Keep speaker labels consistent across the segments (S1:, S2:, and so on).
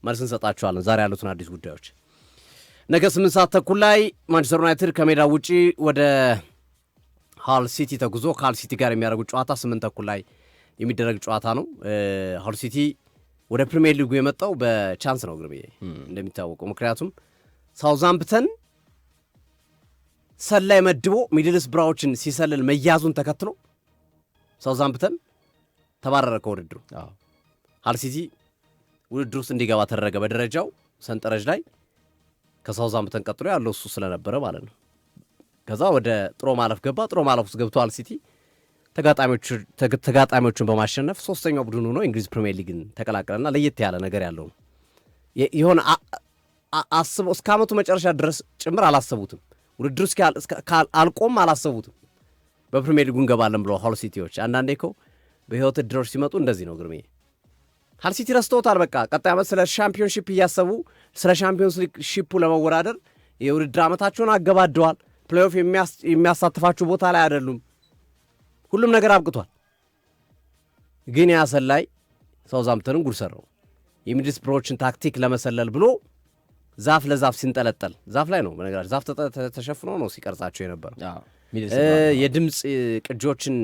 S1: መልስ እንሰጣቸዋለን ዛሬ ያሉትን አዲስ ጉዳዮች። ነገ 8 ሰዓት ተኩል ላይ ማንቸስተር ዩናይትድ ከሜዳ ውጪ ወደ ሃል ሲቲ ተጉዞ ከሃል ሲቲ ጋር የሚያደርጉት ጨዋታ 8 ተኩል ላይ የሚደረግ ጨዋታ ነው። ሃል ሲቲ ወደ ፕሪሚየር ሊጉ የመጣው በቻንስ ነው ግርሜ እንደሚታወቀው። ምክንያቱም ሳውዛምፕተን ሰላይ መድቦ ሚድልስ ብራዎችን ሲሰልል መያዙን ተከትሎ ሳውዛምፕተን ተባረረ ከውድድሩ። ሃል ሲቲ ውድድር ውስጥ እንዲገባ ተደረገ። በደረጃው ሰንጠረዥ ላይ ከሳውዛምፕተን ቀጥሎ ያለው እሱ ስለነበረ ማለት ነው። ከዛ ወደ ጥሎ ማለፍ ገባ። ጥሎ ማለፍ ውስጥ ገብቶ ሃል ሲቲ ተጋጣሚዎቹን በማሸነፍ ሶስተኛው ቡድን ሆኖ እንግሊዝ ፕሪሚየር ሊግን ተቀላቀለና ለየት ያለ ነገር ያለው ነው። የሆነ አስበው እስከ ዓመቱ መጨረሻ ድረስ ጭምር አላሰቡትም። ውድድሩ አልቆም አላሰቡትም። በፕሪሚየር ሊጉ እንገባለን ብለው ሃል ሲቲዎች አንዳንዴ እኮ በህይወት እድሮች ሲመጡ እንደዚህ ነው ግርሜ። ሃል ሲቲ ረስተውታል። በቃ ቀጣይ ዓመት ስለ ሻምፒዮንሺፕ እያሰቡ ስለ ሻምፒዮንስ ሊግ ሺፑ ለመወዳደር የውድድር ዓመታቸውን አገባደዋል። ፕሌይኦፍ የሚያሳትፋችሁ ቦታ ላይ አይደሉም። ሁሉም ነገር አብቅቷል። ግን ያሰላይ ሳውዛምፕተንን ጉድ ሰራው። የሚድልስብሮችን ታክቲክ ለመሰለል ብሎ ዛፍ ለዛፍ ሲንጠለጠል ዛፍ ላይ ነው በነገራችን ዛፍ ተሸፍኖ ነው ሲቀርጻቸው የነበረው። የድምፅ ቅጆችን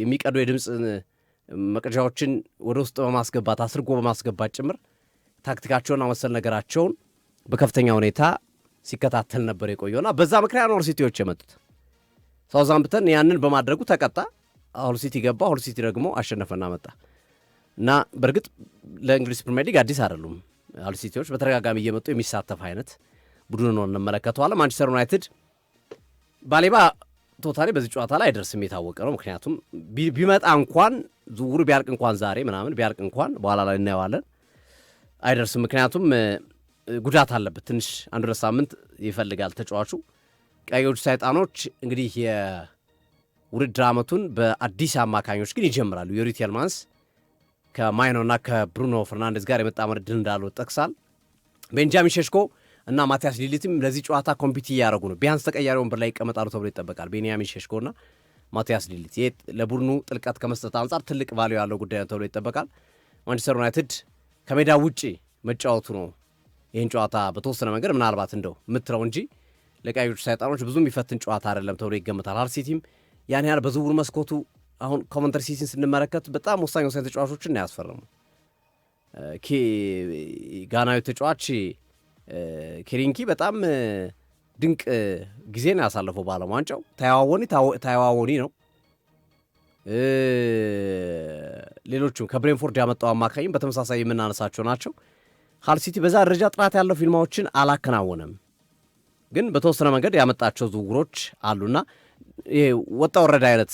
S1: የሚቀዱ የድምፅ መቅጃዎችን ወደ ውስጥ በማስገባት አስርጎ በማስገባት ጭምር ታክቲካቸውና መሰል ነገራቸውን በከፍተኛ ሁኔታ ሲከታተል ነበር የቆየውና በዛ ምክንያት ሃል ሲቲዎች የመጡት። ሳውዛምፕተን ያንን በማድረጉ ተቀጣ። ሃል ሲቲ ገባ። ሃል ሲቲ ደግሞ አሸነፈና መጣ እና በእርግጥ ለእንግሊዝ ፕሪሚየር ሊግ አዲስ አይደሉም። ሃል ሲቲዎች በተደጋጋሚ እየመጡ የሚሳተፍ አይነት ቡድን ነው እንመለከተዋለን። ማንቸስተር ዩናይትድ ባሌባ ቶታሊ በዚህ ጨዋታ ላይ አይደርስም የታወቀ ነው። ምክንያቱም ቢመጣ እንኳን ዝውውሩ ቢያልቅ እንኳን ዛሬ ምናምን ቢያልቅ እንኳን በኋላ ላይ እናየዋለን አይደርስም። ምክንያቱም ጉዳት አለበት። ትንሽ 1-2 ሳምንት ይፈልጋል ተጫዋቹ። ቀዮቹ ሰይጣኖች እንግዲህ የውድድር ዓመቱን በአዲስ አማካኞች ግን ይጀምራሉ። ዩሪ ቴልማንስ ከማይኖና ከብሩኖ ፈርናንዴዝ ጋር የመጣመር ዕድል እንዳለው ጠቅሳል። ቤንጃሚን ሼሽኮ እና ማቲያስ ሊሊትም ለዚህ ጨዋታ ኮምፒት እያደረጉ ነው። ቢያንስ ተቀያሪ ወንበር ላይ ይቀመጣሉ ተብሎ ይጠበቃል። ቤንያሚን ሼሽኮና ማቲያስ ሊሊት ይህ ለቡድኑ ጥልቀት ከመስጠት አንጻር ትልቅ ቫልዩ ያለው ጉዳይ ነው ተብሎ ይጠበቃል። ማንቸስተር ዩናይትድ ከሜዳ ውጪ መጫወቱ ነው ይህን ጨዋታ በተወሰነ መንገድ ምናልባት እንደው ምትረው እንጂ ለቀዮቹ ሰይጣኖች ብዙ የሚፈትን ጨዋታ አይደለም ተብሎ ይገምታል። ሃል ሲቲም ያን ያህል በዝውውር መስኮቱ አሁን ኮመንተሪ ሲቲን ስንመለከት በጣም ወሳኝ ተጫዋቾችን ያስፈረሙ ጋናዊ ተጫዋች ኬሪንኪ በጣም ድንቅ ጊዜን ያሳለፈው በዓለም ዋንጫው። ታያዋወኒ ነው። ሌሎቹም ከብሬንፎርድ ያመጣው አማካኝም በተመሳሳይ የምናነሳቸው ናቸው። ሃል ሲቲ በዛ ደረጃ ጥራት ያለው ፊልማዎችን አላከናወነም፣ ግን በተወሰነ መንገድ ያመጣቸው ዝውውሮች አሉና ይሄ ወጣ ወረዳ አይነት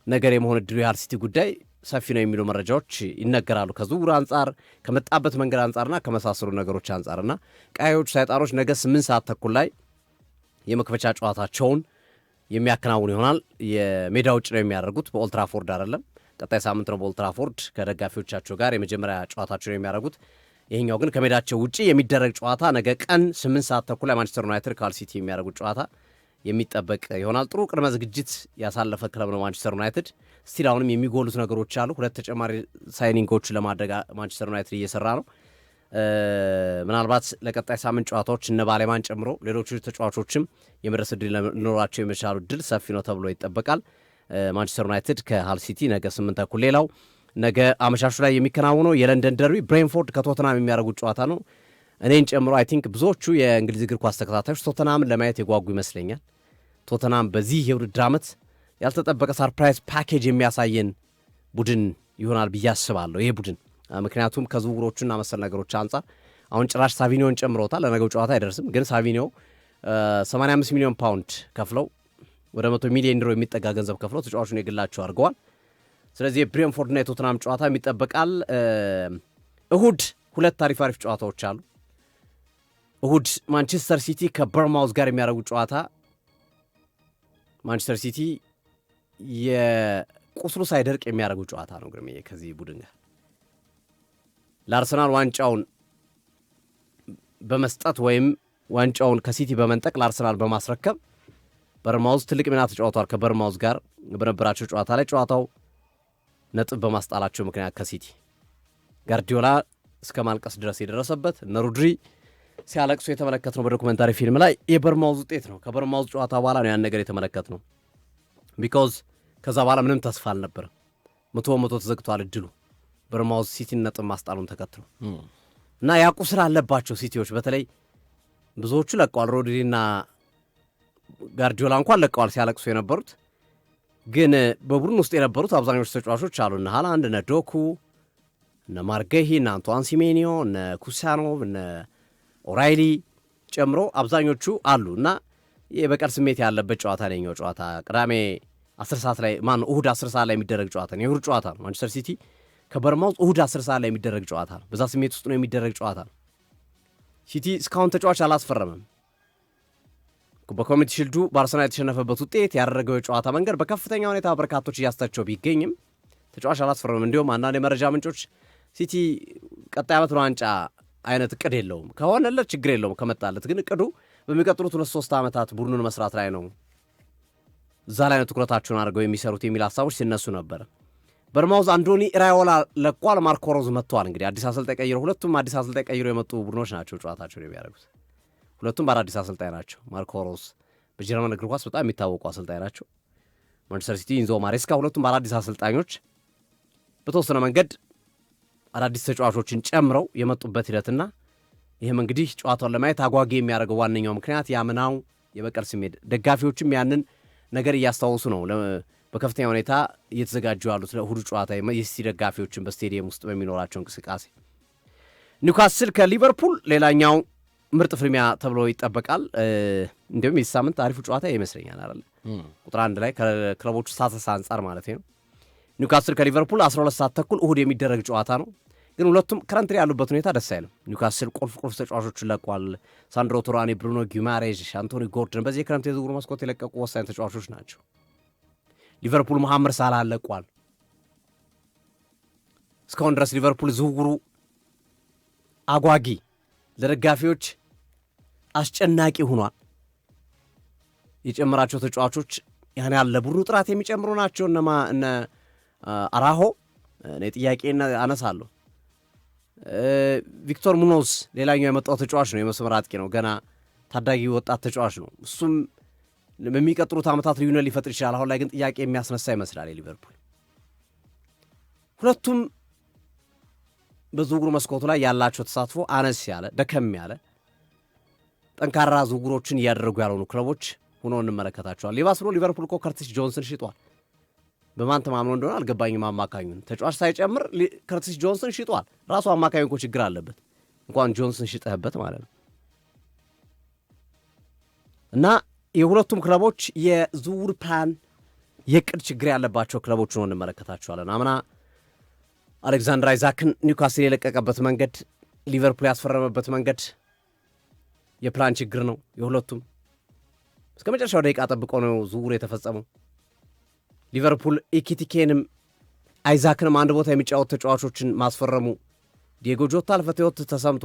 S1: ነገር የመሆን እድሉ የሃል ሲቲ ጉዳይ ሰፊ ነው የሚሉ መረጃዎች ይነገራሉ። ከዝውውር አንጻር ከመጣበት መንገድ አንጻርና ከመሳሰሉ ነገሮች አንጻርና ቀዮቹ ሰይጣኖች ነገ 8 ሰዓት ተኩል ላይ የመክፈቻ ጨዋታቸውን የሚያከናውኑ ይሆናል። የሜዳ ውጭ ነው የሚያደርጉት፣ በኦልትራፎርድ አይደለም። ቀጣይ ሳምንት ነው በኦልትራፎርድ ከደጋፊዎቻቸው ጋር የመጀመሪያ ጨዋታቸው ነው የሚያደርጉት። ይሄኛው ግን ከሜዳቸው ውጪ የሚደረግ ጨዋታ ነገ ቀን 8 ሰዓት ተኩል ላይ ማንቸስተር ዩናይትድ ከሃል ሲቲ የሚያደርጉት ጨዋታ የሚጠበቅ ይሆናል። ጥሩ ቅድመ ዝግጅት ያሳለፈ ክለብ ነው ማንቸስተር ዩናይትድ። ስቲል አሁንም የሚጎሉት ነገሮች አሉ። 2 ተጨማሪ ሳይኒንጎች ለማድረግ ማንቸስተር ዩናይትድ እየሰራ ነው። ምናልባት ለቀጣይ ሳምንት ጨዋታዎች እነ ባሌማን ጨምሮ ሌሎቹ ተጫዋቾችም የመድረስ ዕድል ሊኖራቸው የሚቻሉ ዕድል ሰፊ ነው ተብሎ ይጠበቃል። ማንቸስተር ዩናይትድ ከሃል ሲቲ ነገ 8 ተኩል። ሌላው ነገ አመሻሹ ላይ የሚከናወነው የለንደን ደርቢ ብሬንፎርድ ከቶተናም የሚያደርጉት ጨዋታ ነው። እኔን ጨምሮ አይ ቲንክ ብዙዎቹ የእንግሊዝ እግር ኳስ ተከታታዮች ቶተናምን ለማየት የጓጉ ይመስለኛል። ቶተናም በዚህ የውድድር ዓመት ያልተጠበቀ ሰርፕራይዝ ፓኬጅ የሚያሳየን ቡድን ይሆናል ብዬ አስባለሁ። ይሄ ቡድን ምክንያቱም ከዝውውሮቹና መሰል ነገሮች አንጻር አሁን ጭራሽ ሳቪኒዮን ጨምረውታል። ለነገው ጨዋታ አይደርስም፣ ግን ሳቪኒዮ 85 ሚሊዮን ፓውንድ ከፍለው ወደ 100 ሚሊዮን ዩሮ የሚጠጋ ገንዘብ ከፍለው ተጫዋቹን የግላቸው አድርገዋል። ስለዚህ የብሬንፎርድና የቶተናም ጨዋታ ይጠበቃል። እሁድ 2 አሪፍ ጨዋታዎች አሉ። እሁድ ማንቸስተር ሲቲ ከበርማውዝ ጋር የሚያደርጉት ጨዋታ ማንቸስተር ሲቲ የቁስሉ ሳይደርቅ የሚያደርጉት ጨዋታ ነው። ግርሜ ከዚህ ቡድን ጋር ለአርሰናል ዋንጫውን በመስጠት ወይም ዋንጫውን ከሲቲ በመንጠቅ ለአርሰናል በማስረከብ በርማውዝ ትልቅ ሚና ተጫውቷል። ከበርማውዝ ጋር በነበራቸው ጨዋታ ላይ ጨዋታው ነጥብ በማስጣላቸው ምክንያት ከሲቲ ጋርዲዮላ እስከ ማልቀስ ድረስ የደረሰበት እነ ሮድሪ ሲያለቅሱ የተመለከትነው በዶኩመንታሪ ፊልም ላይ የበርማውዝ ውጤት ነው። ከበርማውዝ ጨዋታ በኋላ ነው ያን ነገር የተመለከትነው። ቢኮዝ ከዛ በኋላ ምንም ተስፋ አልነበረም። 100 ተዘግቷል እድሉ በርማውዝ ሲቲን ነጥብ ማስጣሉን ተከትሎ እና ያቁ ስራ አለባቸው ሲቲዎች። በተለይ ብዙዎቹ ለቀዋል። ሮድሪና ጋርዲዮላ እንኳን ለቀዋል ሲያለቅሱ የነበሩት። ግን በቡድን ውስጥ የነበሩት አብዛኞቹ ተጫዋቾች አሉ። እነ ሃላንድ፣ እነ ዶኩ፣ እነ ማርጌሂ፣ እነ አንቷን ሲሜኒዮ፣ እነ ኩሳኖቭ፣ እነ ኦራይሊ ጨምሮ አብዛኞቹ አሉ እና የበቀል ስሜት ያለበት ጨዋታ ነው። ጨዋታ ቅዳሜ 10 ሰዓት ላይ እሁድ 10 ሰዓት ላይ የሚደረግ ጨዋታ ነው። የእሁድ ጨዋታ ነው። ማንቸስተር ሲቲ ከበርማውዝ እሁድ 10 ሰዓት ላይ የሚደረግ ጨዋታ ነው። በዛ ስሜት ውስጥ ነው የሚደረግ ጨዋታ ነው። ሲቲ እስካሁን ተጫዋች አላስፈረመም። በኮሚኒቲ ሺልዱ በአርሰናል የተሸነፈበት ውጤት ያደረገው የጨዋታ መንገድ በከፍተኛ ሁኔታ በርካቶች እያስተቸው ቢገኝም ተጫዋች አላስፈረመም። እንዲሁም አንዳንድ የመረጃ ምንጮች ሲቲ ቀጣይ ዓመት ዋንጫ አይነት እቅድ የለውም፣ ከሆነለት ችግር የለውም ከመጣለት፣ ግን እቅዱ በሚቀጥሉት 2-3 ዓመታት ቡድኑን መስራት ላይ ነው፣ እዛ ላይ ነው ትኩረታቸውን አድርገው የሚሰሩት የሚል ሀሳቦች ሲነሱ ነበር። በርማውዝ አንዶኒ ኢራዮላ ለቋል፣ ማርኮ ሮዝ መጥተዋል። እንግዲህ አዲስ አሰልጣኝ ቀይረው፣ ሁለቱም አዲስ አሰልጣኝ ቀይረው የመጡ ቡድኖች ናቸው ጨዋታቸውን የሚያደርጉት። ሁለቱም በአዳዲስ አሰልጣኝ ናቸው። ማርኮ ሮዝ በጀርመን እግር ኳስ በጣም የሚታወቁ አሰልጣኝ ናቸው። ማንቸስተር ሲቲ ኢንዞ ማሬስካ፣ ሁለቱም በአዳዲስ አሰልጣኞች በተወሰነ መንገድ አዳዲስ ተጫዋቾችን ጨምረው የመጡበት ሂደትና ይህም እንግዲህ ጨዋታውን ለማየት አጓጊ የሚያደርገው ዋነኛው ምክንያት ያምናው የበቀል ስሜት፣ ደጋፊዎችም ያንን ነገር እያስታወሱ ነው በከፍተኛ ሁኔታ እየተዘጋጁ ያሉት ለእሁዱ ጨዋታ የሲቲ ደጋፊዎችን በስቴዲየም ውስጥ በሚኖራቸው እንቅስቃሴ። ኒውካስል ከሊቨርፑል ሌላኛው ምርጥ ፍልሚያ ተብሎ ይጠበቃል። እንዲሁም የዚህ ሳምንት አሪፉ ጨዋታ ይመስለኛል አይደል? ቁጥር 1 ላይ ከክለቦቹ ስታተስ አንጻር ማለት ነው። ኒውካስል ከሊቨርፑል 12 ሰዓት ተኩል እሁድ የሚደረግ ጨዋታ ነው። ግን ሁለቱም ከረንትሪ ያሉበት ሁኔታ ደስ አይልም። ኒውካስል ቁልፍ ተጫዋቾችን ለቋል። ሳንድሮ ቱራኒ፣ ብሩኖ ጊማሬዥ፣ አንቶኒ ጎርደን በዚህ የክረምት የዝውውር መስኮት የለቀቁ ወሳኝ ተጫዋቾች ናቸው። ሊቨርፑል መሐመድ ሳላህ ለቋል። እስካሁን ድረስ ሊቨርፑል ዝውውሩ አጓጊ፣ ለደጋፊዎች አስጨናቂ ሆኗል። የጨመራቸው ተጫዋቾች ያን ያለ ቡድኑ ጥራት የሚጨምሩ ናቸው። እነ አራሆ እኔ ጥያቄ አነሳለሁ። ቪክቶር ሙኖዝ ሌላኛው የመጣው ተጫዋች ነው። የመስመር አጥቂ ነው። ገና ታዳጊ ወጣት ተጫዋች ነው። እሱም በሚቀጥሉት ዓመታት ልዩነት ሊፈጥር ይችላል። አሁን ላይ ግን ጥያቄ የሚያስነሳ ይመስላል የሊቨርፑል። ሁለቱም በዝውውሩ መስኮቱ ላይ ያላቸው ተሳትፎ አነስ ያለ ደከም ያለ ጠንካራ ዝውውሮችን እያደረጉ ያልሆኑ ክለቦች ሆኖ እንመለከታቸዋል። ሊባስ ብሎ ሊቨርፑል እኮ ከርቲስ ጆንስን ሽጧል። በማን ተማምኖ እንደሆነ አልገባኝም። አማካኙን ተጫዋች ሳይጨምር ከርቲስ ጆንስን ሽጧል። ራሱ አማካኙ እኮ ችግር አለበት፣ እንኳን ጆንስን ሽጠህበት ማለት ነው። እና የሁለቱም ክለቦች የዝውውር ፕላን የቅድ ችግር ያለባቸው ክለቦች ሆኖ እንመለከታቸዋለን። አምና አሌክዛንደር አይዛክን ኒውካስል የለቀቀበት መንገድ፣ ሊቨርፑል ያስፈረመበት መንገድ የፕላን ችግር ነው። የሁለቱም እስከ መጨረሻው ደቂቃ ጠብቆ ነው ዝውውር የተፈጸመው። ሊቨርፑል ኢኪቲኬንም አይዛክንም አንድ ቦታ የሚጫወት ተጫዋቾችን ማስፈረሙ ዲየጎ ጆታ አልፈት ሕይወት ተሰምቶ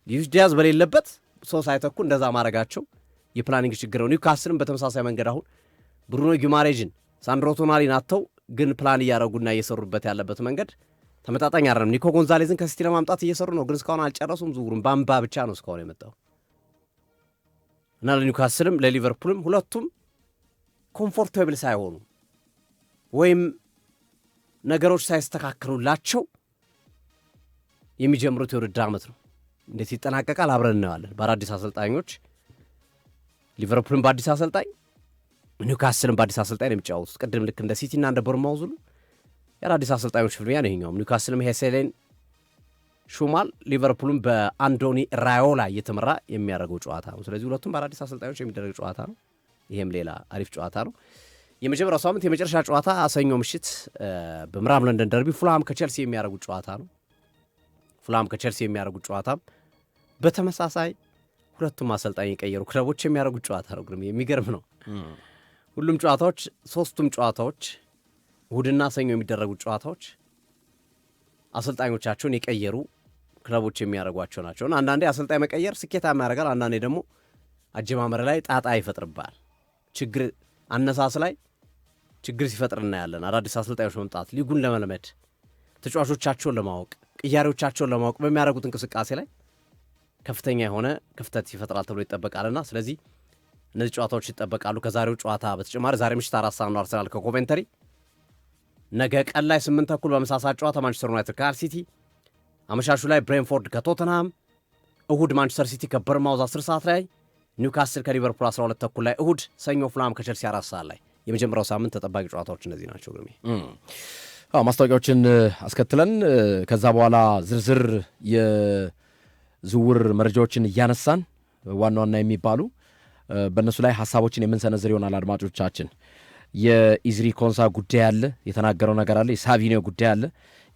S1: ሉዊስ ዲያዝ በሌለበት ሰው ሳይተኩ እንደዛ ማድረጋቸው የፕላኒንግ ችግር ነው። ኒውካስልም በተመሳሳይ መንገድ አሁን ብሩኖ ጊማሬዥን፣ ሳንድሮ ቶናሊን አጥተው ግን ፕላን እያደረጉና እየሰሩበት ያለበት መንገድ ተመጣጣኝ አይደለም። ኒኮ ጎንዛሌዝን ከሲቲ ለማምጣት እየሰሩ ነው፣ ግን እስካሁን አልጨረሱም። ዝውውሩን ባምባ ብቻ ነው እስካሁን የመጣው እና ለኒውካስልም ለሊቨርፑልም ሁለቱም ኮምፎርታብል ሳይሆኑ ወይም ነገሮች ሳይስተካከሉላቸው የሚጀምሩት የውድድር ዓመት ነው። እንዴት ይጠናቀቃል አብረን እናየዋለን። በአዳዲስ አሰልጣኞች ሊቨርፑልም በአዲስ አሰልጣኝ፣ ኒውካስልም በአዲስ አሰልጣኝ ነው የሚጫወቱት። ቅድም ልክ እንደ ሲቲና እንደ ቦርንማውዝ ሁሉ የአዳዲስ አሰልጣኞች ፍልሚያ ነው ይሄኛውም። ኒውካስልም ሄሴሌን ሹማል፣ ሊቨርፑልም በአንዶኒ ራዮላ እየተመራ የሚያደርገው ጨዋታ ነው። ስለዚህ ሁለቱም በአዳዲስ አሰልጣኞች የሚደረግ ጨዋታ ነው። ይሄም ሌላ አሪፍ ጨዋታ ነው። የመጀመሪያው ሳምንት የመጨረሻ ጨዋታ ሰኞ ምሽት በምዕራብ ለንደን ደርቢ ፉልሃም ከቼልሲ የሚያደርጉት ጨዋታ ነው። ፉልሃም ከቼልሲ የሚያደርጉት ጨዋታም በተመሳሳይ ሁለቱም አሰልጣኝ የቀየሩ ክለቦች የሚያደርጉት ጨዋታ ነው። ግን የሚገርም ነው። ሁሉም ጨዋታዎች፣ ሶስቱም ጨዋታዎች እሁድና ሰኞ የሚደረጉት ጨዋታዎች አሰልጣኞቻቸውን የቀየሩ ክለቦች የሚያደርጓቸው ናቸው። አንዳንዴ አሰልጣኝ መቀየር ስኬታማ ያደርጋል፣ አንዳንዴ ደግሞ አጀማመር ላይ ጣጣ ይፈጥርባል። ችግር አነሳስ ላይ ችግር ሲፈጥር እናያለን። አዳዲስ አሰልጣኞች መምጣት ሊጉን ለመልመድ ተጫዋቾቻቸውን ለማወቅ ቅያሬዎቻቸውን ለማወቅ በሚያደርጉት እንቅስቃሴ ላይ ከፍተኛ የሆነ ክፍተት ይፈጥራል ተብሎ ይጠበቃልና ስለዚህ እነዚህ ጨዋታዎች ይጠበቃሉ። ከዛሬው ጨዋታ በተጨማሪ ዛሬ ምሽት 4 ሰዓት ነው አርሰናል ከኮቬንተሪ፣ ነገ ቀን ላይ 8 ተኩል በመሳሳት ጨዋታ ማንቸስተር ዩናይትድ ከሃል ሲቲ፣ አመሻሹ ላይ ብሬንፎርድ ከቶተንሃም፣ እሁድ ማንቸስተር ሲቲ ከበርማውዝ 10 ሰዓት ላይ፣ ኒውካስል ከሊቨርፑል 12 ተኩል ላይ እሁድ፣ ሰኞ ፉላም ከቸልሲ 4 ሰዓት ላይ። የመጀመሪያው ሳምንት ተጠባቂ ጨዋታዎች እነዚህ ናቸው። ግርሜ
S2: ማስታወቂያዎችን አስከትለን ከዛ በኋላ ዝርዝር የዝውውር መረጃዎችን እያነሳን ዋና ዋና የሚባሉ በእነሱ ላይ ሀሳቦችን የምንሰነዝር ይሆናል። አድማጮቻችን የኢዝሪ ኮንሳ ጉዳይ አለ፣ የተናገረው ነገር አለ፣ የሳቪኒዮ ጉዳይ አለ፣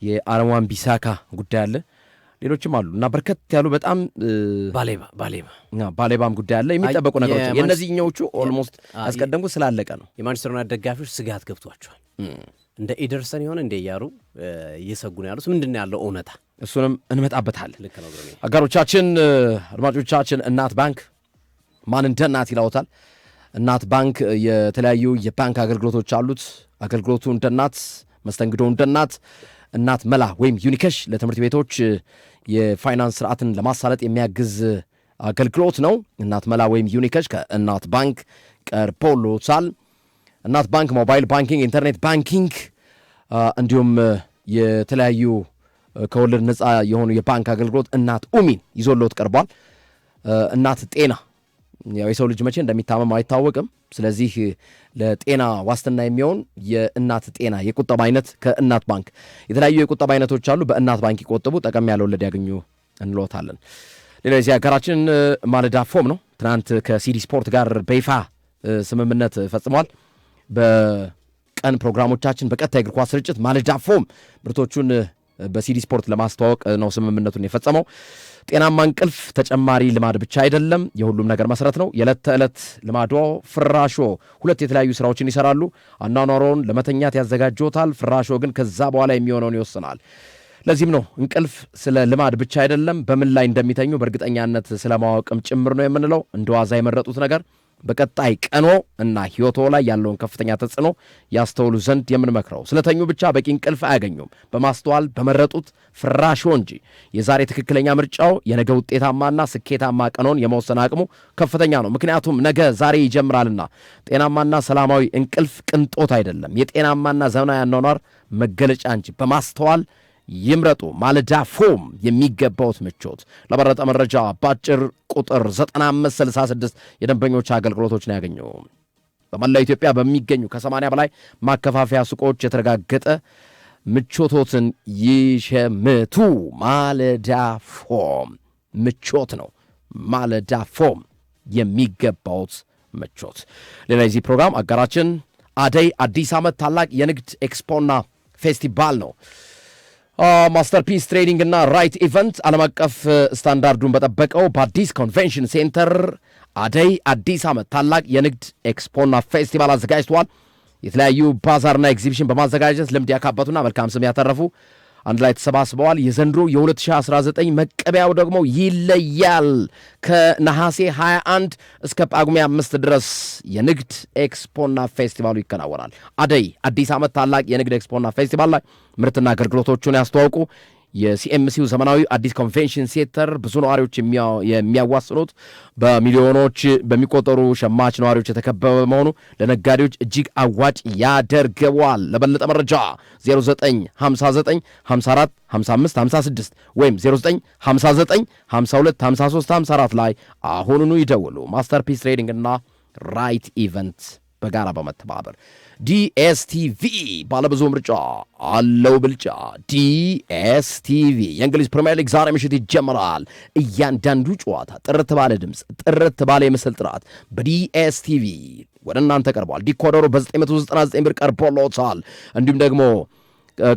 S2: የአረዋን ቢሳካ ጉዳይ አለ፣ ሌሎችም አሉ እና በርከት ያሉ በጣም ባሌባም ጉዳይ አለ። የሚጠበቁ ነገሮች የእነዚህኛዎቹ ኦልሞስት አስቀደምኩ ስላለቀ ነው።
S1: የማንቸስተር ዩናይትድ ደጋፊዎች ስጋት ገብቷቸዋል። እንደ ኤደርሰን የሆነ እንደ እያሉ እየሰጉ ነው ያሉት። ምንድን ነው ያለው እውነታ?
S2: እሱንም እንመጣበታለን። አጋሮቻችን፣ አድማጮቻችን እናት ባንክ ማን እንደ እናት ይላውታል። እናት ባንክ የተለያዩ የባንክ አገልግሎቶች አሉት። አገልግሎቱ እንደ እናት፣ መስተንግዶ እንደ እናት። እናት መላ ወይም ዩኒከሽ ለትምህርት ቤቶች የፋይናንስ ስርዓትን ለማሳለጥ የሚያግዝ አገልግሎት ነው። እናት መላ ወይም ዩኒከሽ ከእናት ባንክ ቀርቦሎታል። እናት ባንክ ሞባይል ባንኪንግ፣ ኢንተርኔት ባንኪንግ እንዲሁም የተለያዩ ከወለድ ነፃ የሆኑ የባንክ አገልግሎት እናት ኡሚን ይዞሎት ቀርቧል። እናት ጤና ያው የሰው ልጅ መቼ እንደሚታመም አይታወቅም። ስለዚህ ለጤና ዋስትና የሚሆን የእናት ጤና የቁጠባ አይነት ከእናት ባንክ የተለያዩ የቁጠባ አይነቶች አሉ። በእናት ባንክ ይቆጥቡ፣ ጠቀም ያለ ወለድ ያገኙ እንሎታለን። ሌላ የዚህ ሀገራችን ማለዳ ፎም ነው። ትናንት ከሲዲ ስፖርት ጋር በይፋ ስምምነት ፈጽሟል። በቀን ፕሮግራሞቻችን በቀጥታ የእግር ኳስ ስርጭት ማለዳ ፎም ምርቶቹን በሲዲ ስፖርት ለማስተዋወቅ ነው ስምምነቱን የፈጸመው። ጤናማ እንቅልፍ ተጨማሪ ልማድ ብቻ አይደለም፣ የሁሉም ነገር መሰረት ነው። የዕለት ተዕለት ልማዶ ፍራሾ ሁለት የተለያዩ ስራዎችን ይሰራሉ። አኗኗሮን ለመተኛት ያዘጋጆታል። ፍራሾ ግን ከዛ በኋላ የሚሆነውን ይወስናል። ለዚህም ነው እንቅልፍ ስለ ልማድ ብቻ አይደለም፣ በምን ላይ እንደሚተኙ በእርግጠኛነት ስለማወቅም ጭምር ነው የምንለው። እንደ ዋዛ የመረጡት ነገር በቀጣይ ቀኖ እና ህይወቶ ላይ ያለውን ከፍተኛ ተጽዕኖ ያስተውሉ ዘንድ የምንመክረው። ስለተኙ ብቻ በቂ እንቅልፍ አያገኙም። በማስተዋል በመረጡት ፍራሾ እንጂ የዛሬ ትክክለኛ ምርጫው የነገ ውጤታማና ስኬታማ ቀኖን የመወሰን አቅሙ ከፍተኛ ነው። ምክንያቱም ነገ ዛሬ ይጀምራልና። ጤናማና ሰላማዊ እንቅልፍ ቅንጦት አይደለም፣ የጤናማና ዘመናዊ አኗኗር መገለጫ እንጂ። በማስተዋል ይምረጡ። ማለዳ ፎም የሚገባውት ምቾት። ለበረጠ መረጃ በአጭር ቁጥር 9566 የደንበኞች አገልግሎቶችን ያገኘው። በመላው ኢትዮጵያ በሚገኙ ከ80 በላይ ማከፋፈያ ሱቆች የተረጋገጠ ምቾቶትን ይሸምቱ። ማለዳ ፎም ምቾት ነው። ማለዳ ፎም የሚገባውት ምቾት። ሌላ የዚህ ፕሮግራም አጋራችን አደይ አዲስ ዓመት ታላቅ የንግድ ኤክስፖና ፌስቲቫል ነው። ማስተርፒስ ትሬዲንግ እና ራይት ኢቨንት ዓለም አቀፍ ስታንዳርዱን በጠበቀው በአዲስ ኮንቬንሽን ሴንተር አደይ አዲስ ዓመት ታላቅ የንግድ ኤክስፖና ፌስቲቫል አዘጋጅተዋል። የተለያዩ ባዛርና ኤግዚቢሽን በማዘጋጀት ልምድ ያካበቱና መልካም ስም ያተረፉ አንድ ላይ ተሰባስበዋል። የዘንድሮ የ2019 መቀበያው ደግሞ ይለያል። ከነሐሴ 21 እስከ ጳጉሜ 5 ድረስ የንግድ ኤክስፖና ፌስቲቫሉ ይከናወናል። አደይ አዲስ ዓመት ታላቅ የንግድ ኤክስፖና ፌስቲቫል ላይ ምርትና አገልግሎቶቹን ያስተዋውቁ። የሲኤምሲው ዘመናዊ አዲስ ኮንቬንሽን ሴንተር ብዙ ነዋሪዎች የሚያዋስኑት በሚሊዮኖች በሚቆጠሩ ሸማች ነዋሪዎች የተከበበ መሆኑ ለነጋዴዎች እጅግ አዋጭ ያደርገዋል። ለበለጠ መረጃ 0959 54 55 56 ወይም 0959 52 53 54 ላይ አሁኑኑ ይደውሉ። ማስተርፒስ ትሬዲንግ እና ራይት ኢቨንት በጋራ በመተባበር ዲኤስቲቪ ባለብዙ ምርጫ አለው ብልጫ። ዲኤስቲቪ የእንግሊዝ ፕሪሚየር ሊግ ዛሬ ምሽት ይጀምራል። እያንዳንዱ ጨዋታ ጥርት ባለ ድምፅ፣ ጥርት ባለ የምስል ጥራት በዲኤስቲቪ ወደ እናንተ ቀርቧል። ዲኮደሩ በ999 ብር ቀርቦሎታል። እንዲሁም ደግሞ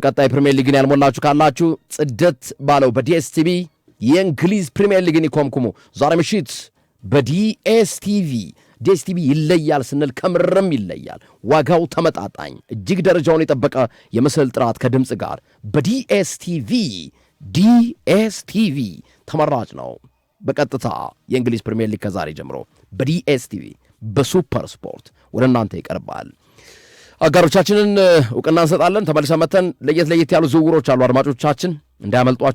S2: ቀጣይ ፕሪሚየር ሊግን ያልሞላችሁ ካላችሁ ጽደት ባለው በዲኤስቲቪ የእንግሊዝ ፕሪሚየር ሊግን ይኮምኩሙ። ዛሬ ምሽት በዲኤስቲቪ ዲኤስቲቪ ይለያል ስንል ከምርም ይለያል። ዋጋው ተመጣጣኝ፣ እጅግ ደረጃውን የጠበቀ የምስል ጥራት ከድምፅ ጋር በዲኤስቲቪ ዲኤስቲቪ ተመራጭ ነው። በቀጥታ የእንግሊዝ ፕሪሚየር ሊግ ከዛሬ ጀምሮ በዲኤስቲቪ በሱፐር ስፖርት ወደ እናንተ ይቀርባል። አጋሮቻችንን እውቅና እንሰጣለን። ተመልሰን መተን ለየት ያሉ ዝውውሮች አሉ አድማጮቻችን እንዳያመልጧችሁ።